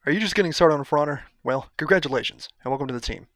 Are you just getting started on For Honor? Well, congratulations, and welcome to the team.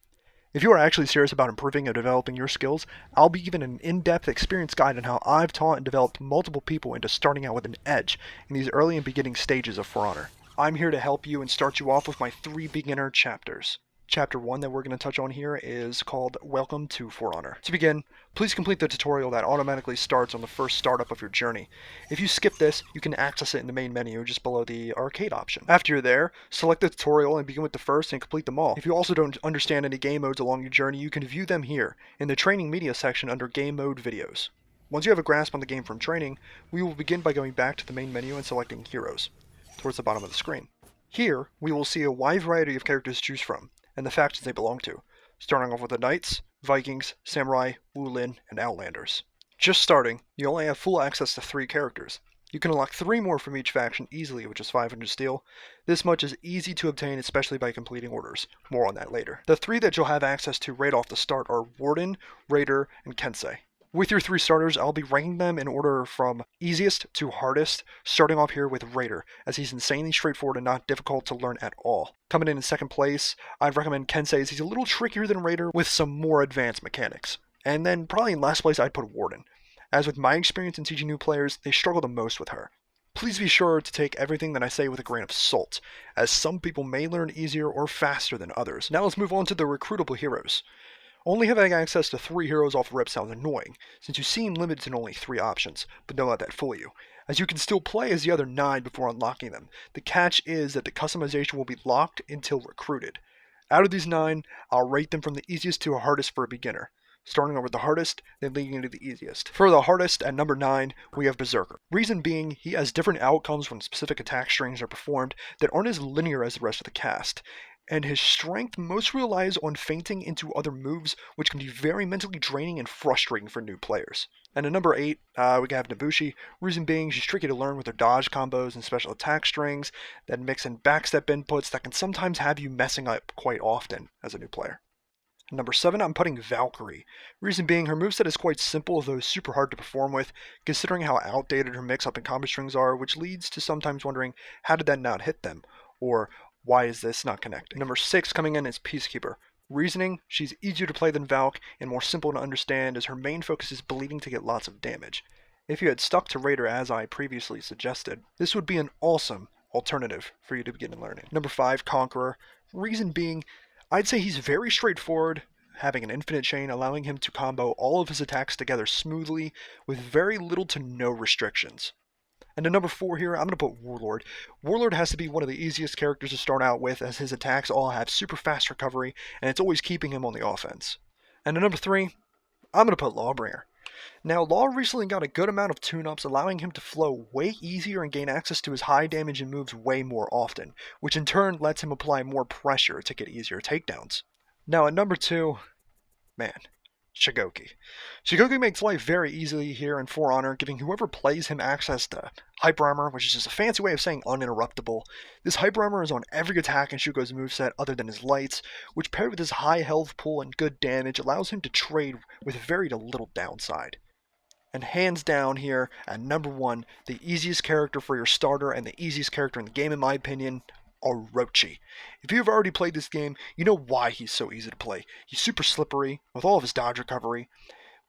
If you are actually serious about improving and developing your skills, I'll be giving an in-depth experience guide on how I've taught and developed multiple people into starting out with an edge in these early and beginning stages of For Honor. I'm here to help you and start you off with my 3 beginner chapters. Chapter 1 that we're going to touch on here is called Welcome to For Honor. To begin, please complete the tutorial that automatically starts on the first startup of your journey. If you skip this, you can access it in the main menu just below the arcade option. After you're there, select the tutorial and begin with the first and complete them all. If you also don't understand any game modes along your journey, you can view them here in the training media section under game mode videos. Once you have a grasp on the game from training, we will begin by going back to the main menu and selecting Heroes towards the bottom of the screen. Here, we will see a wide variety of characters to choose from and the factions they belong to, starting off with the Knights, Vikings, Samurai, Wulin, and Outlanders. Just starting, you only have full access to 3 characters. You can unlock 3 more from each faction easily, which is 500 steel. This much is easy to obtain, especially by completing orders. More on that later. The 3 that you'll have access to right off the start are Warden, Raider, and Kensei. With your 3 starters, I'll be ranking them in order from easiest to hardest, starting off here with Raider, as he's insanely straightforward and not difficult to learn at all. Coming in second place, I'd recommend Kensei, as he's a little trickier than Raider with some more advanced mechanics. And then probably in last place, I'd put Warden. As with my experience in teaching new players, they struggle the most with her. Please be sure to take everything that I say with a grain of salt, as some people may learn easier or faster than others. Now let's move on to the recruitable heroes. Only having access to 3 heroes off rip sounds annoying, since you seem limited to only 3 options, but don't let that fool you, as you can still play as the other 9 before unlocking them. The catch is that the customization will be locked until recruited. Out of these 9, I'll rate them from the easiest to hardest for a beginner, starting over with the hardest, then leading into the easiest. For the hardest, at number 9, we have Berserker. Reason being, he has different outcomes when specific attack strings are performed that aren't as linear as the rest of the cast, and his strength mostly relies on feinting into other moves, which can be very mentally draining and frustrating for new players. And at number 8, we have Nabushi. Reason being, she's tricky to learn with her dodge combos and special attack strings that mix in backstep inputs that can sometimes have you messing up quite often as a new player. Number 7, I'm putting Valkyrie. Reason being, her moveset is quite simple, though super hard to perform with, considering how outdated her mix-up and combo strings are, which leads to sometimes wondering, how did that not hit them? Or, why is this not connecting? Number 6 coming in is Peacekeeper. Reasoning, she's easier to play than Valk and more simple to understand, as her main focus is bleeding to get lots of damage. If you had stuck to Raider as I previously suggested, this would be an awesome alternative for you to begin learning. Number 5, Conqueror. Reason being, I'd say he's very straightforward, having an infinite chain allowing him to combo all of his attacks together smoothly with very little to no restrictions. And at number 4 here, I'm going to put Warlord. Warlord has to be one of the easiest characters to start out with, as his attacks all have super fast recovery, and it's always keeping him on the offense. And at number 3, I'm going to put Lawbringer. Now, Law recently got a good amount of tune-ups, allowing him to flow way easier and gain access to his high damage and moves way more often, which in turn lets him apply more pressure to get easier takedowns. Now at number 2, man, Shigoki. Shigoki makes life very easy here in For Honor, giving whoever plays him access to Hyper Armor, which is just a fancy way of saying uninterruptible. This Hyper Armor is on every attack in Shugo's moveset other than his lights, which paired with his high health pool and good damage allows him to trade with very little downside. And hands down here, at number 1, the easiest character for your starter and the easiest character in the game in my opinion, Orochi. If you've already played this game, you know why he's so easy to play. He's super slippery, with all of his dodge recovery,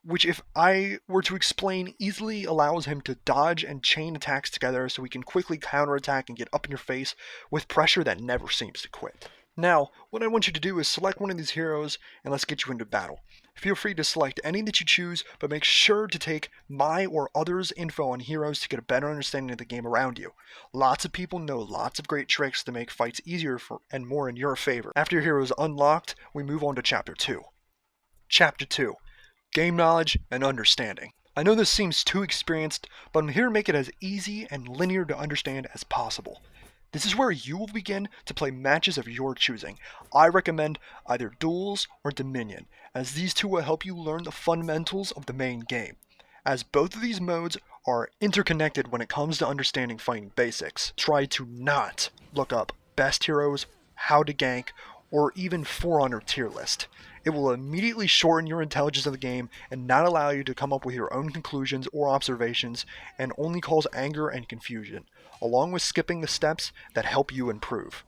which if I were to explain, easily allows him to dodge and chain attacks together so he can quickly counterattack and get up in your face with pressure that never seems to quit. Now, what I want you to do is select one of these heroes and let's get you into battle. Feel free to select any that you choose, but make sure to take my or others' info on heroes to get a better understanding of the game around you. Lots of people know lots of great tricks to make fights easier and more in your favor. After your hero is unlocked, we move on to Chapter 2. Chapter 2. Game Knowledge and Understanding. I know this seems too experienced, but I'm here to make it as easy and linear to understand as possible. This is where you will begin to play matches of your choosing. I recommend either Duels or Dominion, as these two will help you learn the fundamentals of the main game, as both of these modes are interconnected when it comes to understanding fighting basics. Try to not look up best heroes, how to gank, or even For Honor tier list. It will immediately shorten your intelligence of the game and not allow you to come up with your own conclusions or observations, and only cause anger and confusion, along with skipping the steps that help you improve.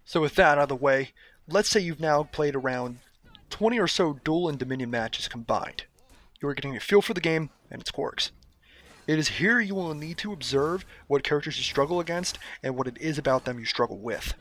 So with that out of the way, let's say you've now played around 20 or so duel and dominion matches combined. You are getting a feel for the game and its quirks. It is here you will need to observe what characters you struggle against and what it is about them you struggle with.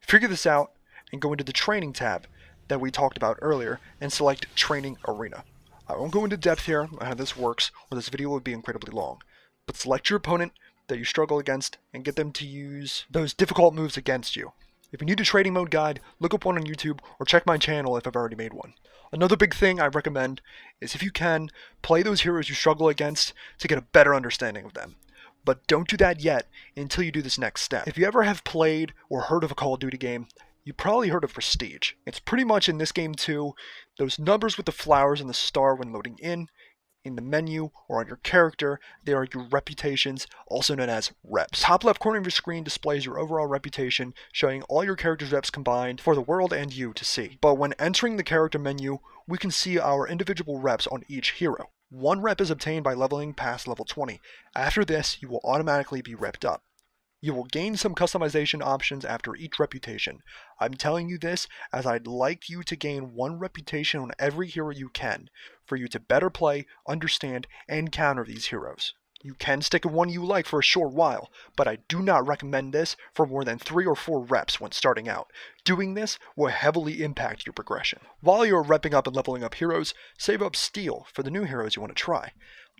Figure this out and go into the training tab that we talked about earlier and select Training Arena. I won't go into depth here on how this works, or this video would be incredibly long, but select your opponent that you struggle against and get them to use those difficult moves against you. If you need a trading mode guide, look up one on YouTube or check my channel if I've already made one. Another big thing I recommend is, if you can, play those heroes you struggle against to get a better understanding of them. But don't do that yet until you do this next step. If you ever have played or heard of a Call of Duty game, you probably heard of Prestige. It's pretty much in this game too, those numbers with the flowers and the star when loading in the menu, or on your character, they are your reputations, also known as reps. Top left corner of your screen displays your overall reputation, showing all your character's reps combined for the world and you to see. But when entering the character menu, we can see our individual reps on each hero. One rep is obtained by leveling past level 20. After this, you will automatically be repped up. You will gain some customization options after each reputation. I'm telling you this as I'd like you to gain one reputation on every hero you can, for you to better play, understand, and counter these heroes. You can stick with one you like for a short while, but I do not recommend this for more than 3 or 4 reps when starting out. Doing this will heavily impact your progression. While you're repping up and leveling up heroes, save up steel for the new heroes you want to try.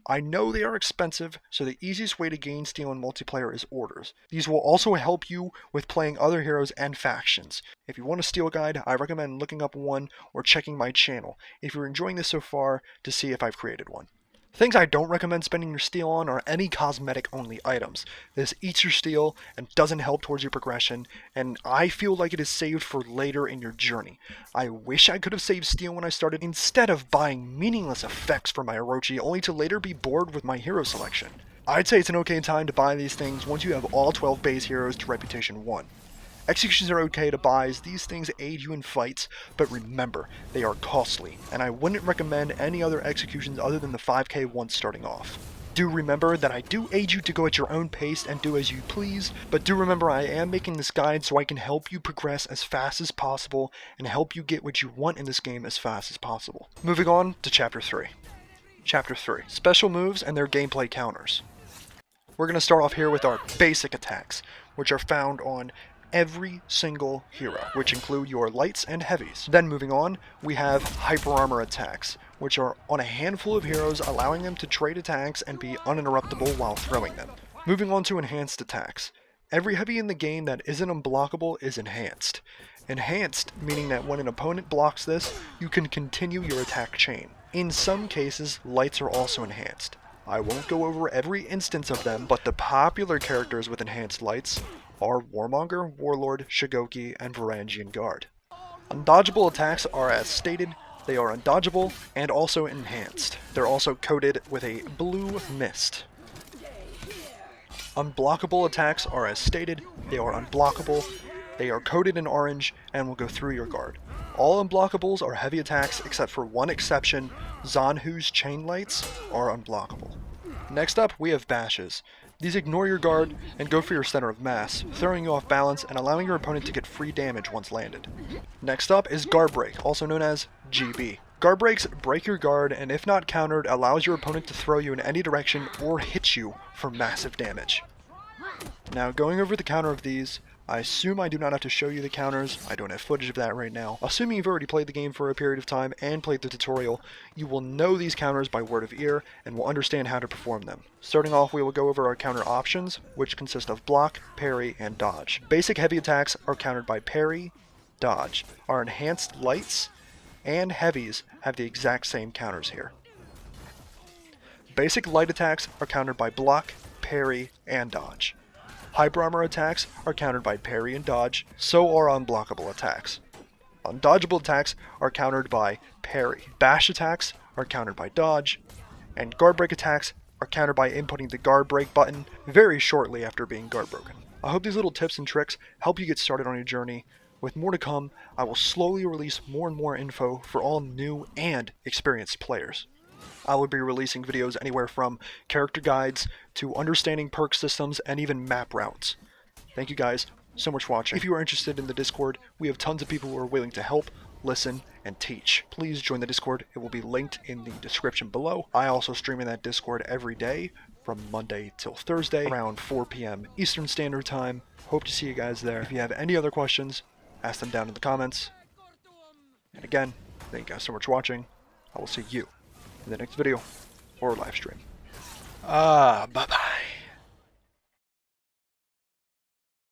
I know they are expensive, so the easiest way to gain steel in multiplayer is orders. These will also help you with playing other heroes and factions. If you want a steel guide, I recommend looking up one or checking my channel if you're enjoying this so far to see if I've created one. Things I don't recommend spending your steel on are any cosmetic only items. This eats your steel and doesn't help towards your progression, and I feel like it is saved for later in your journey. I wish I could have saved steel when I started instead of buying meaningless effects for my Orochi only to later be bored with my hero selection. I'd say it's an okay time to buy these things once you have all 12 base heroes to Reputation 1. Executions are okay to buy as these things aid you in fights, but remember, they are costly, and I wouldn't recommend any other executions other than the 5k once starting off. Do remember that I do aid you to go at your own pace and do as you please, but do remember I am making this guide so I can help you progress as fast as possible and help you get what you want in this game as fast as possible. Moving on to Chapter 3. Chapter 3. Special moves and their gameplay counters. We're going to start off here with our basic attacks, which are found on every single hero, which include your lights and heavies. Then moving on, we have hyper armor attacks, which are on a handful of heroes, allowing them to trade attacks and be uninterruptible while throwing them. Moving on to enhanced attacks. Every heavy in the game that isn't unblockable is enhanced. Enhanced meaning that when an opponent blocks this, you can continue your attack chain. In some cases, lights are also enhanced. I won't go over every instance of them, but the popular characters with enhanced lights are Warmonger, Warlord, Shigoki, and Varangian Guard. Undodgeable attacks are as stated. They are undodgeable and also enhanced. They're also coated with a blue mist. Unblockable attacks are as stated. They are unblockable. They are coated in orange and will go through your guard. All unblockables are heavy attacks except for one exception. Zanhu's chain lights are unblockable. Next up, we have bashes. These ignore your guard and go for your center of mass, throwing you off balance and allowing your opponent to get free damage once landed. Next up is guard break, also known as GB. Guard breaks break your guard and, if not countered, allows your opponent to throw you in any direction or hit you for massive damage. Now, going over the counter of these, I assume I do not have to show you the counters. I don't have footage of that right now. Assuming you've already played the game for a period of time and played the tutorial, you will know these counters by word of ear and will understand how to perform them. Starting off, we will go over our counter options, which consist of block, parry, and dodge. Basic heavy attacks are countered by parry, dodge. Our enhanced lights and heavies have the exact same counters here. Basic light attacks are countered by block, parry, and dodge. Hyper armor attacks are countered by parry and dodge, so are unblockable attacks. Undodgeable attacks are countered by parry. Bash attacks are countered by dodge, and guard break attacks are countered by inputting the guard break button very shortly after being guard broken. I hope these little tips and tricks help you get started on your journey. With more to come, I will slowly release more and more info for all new and experienced players. I will be releasing videos anywhere from character guides to understanding perk systems and even map routes. Thank you guys. so much for watching. If you are interested in the Discord, we have tons of people who are willing to help, listen, and teach. Please join the Discord. It will be linked in the description below. I also stream in that Discord every day from Monday till Thursday around 4 p.m. Eastern Standard Time. Hope to see you guys there. If you have any other questions, ask them down in the comments. And again, thank you guys so much for watching. I will see you in the next video or live stream. Bye-bye.